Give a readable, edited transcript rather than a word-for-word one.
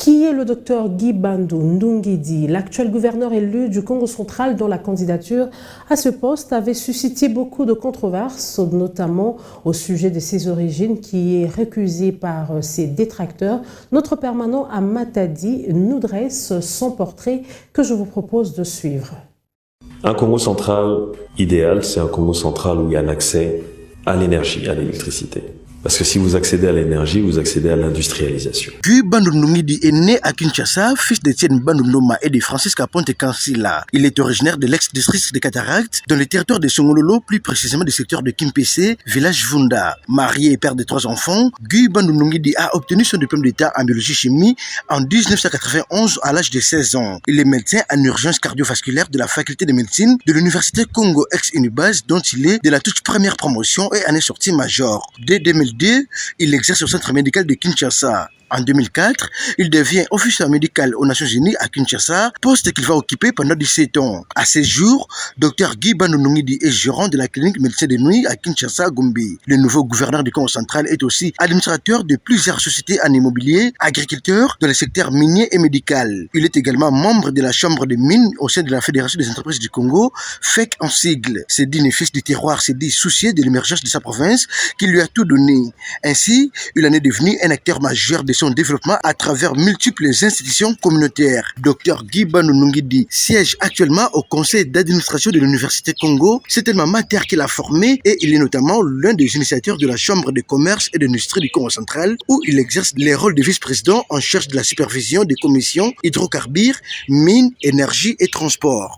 Qui est le docteur Guy Bandou Ndungidi, l'actuel gouverneur élu du Congo central dont la candidature à ce poste avait suscité beaucoup de controverses, notamment au sujet de ses origines, qui est récusé par ses détracteurs. Notre permanent à Matadi nous dresse son portrait que je vous propose de suivre. Un Congo central idéal, c'est un Congo central où il y a un accès à l'énergie, à l'électricité. Parce que si vous accédez à l'énergie, vous accédez à l'industrialisation. Guy Bandou Ndungidi est né à Kinshasa, fils d'Etienne Bandou Ndoma et de Francisca Ponte Kansila. Il est originaire de l'ex-district de Cataracte, dans le territoire de Songololo, plus précisément du secteur de Kimpese, village Vunda. Marié et père de 3 enfants, Guy Bandou Ndungidi a obtenu son diplôme d'état en biologie-chimie en 1991 à l'âge de 16 ans. Il est médecin en urgence cardiovasculaire de la faculté de médecine de l'université Congo ex-Unibase, dont il est de la toute première promotion et en est sorti major. Dès 2002, il exerce au centre médical de Kinshasa. En 2004, il devient officier médical aux Nations Unies à Kinshasa, poste qu'il va occuper pendant 17 ans. À ce jour, Dr Guy Bandou Ndungidi est gérant de la clinique médecin de nuit à Kinshasa, Gombe. Le nouveau gouverneur du Congo central est aussi administrateur de plusieurs sociétés en immobilier, agriculteur dans le secteur minier et médical. Il est également membre de la Chambre des mines au sein de la Fédération des entreprises du Congo, FEC en sigle. C'est dit fils du terroir, c'est dit soucié de l'émergence de sa province qui lui a tout donné. Ainsi, il en est devenu un acteur majeur de son développement à travers multiples institutions communautaires. Dr Guy Bandou Ndungidi siège actuellement au conseil d'administration de l'Université Congo. C'est tellement mater qu'il a formé et il est notamment l'un des initiateurs de la Chambre de commerce et d'industrie du Congo central où il exerce les rôles de vice-président en charge de la supervision des commissions hydrocarbures, mines, énergie et transport.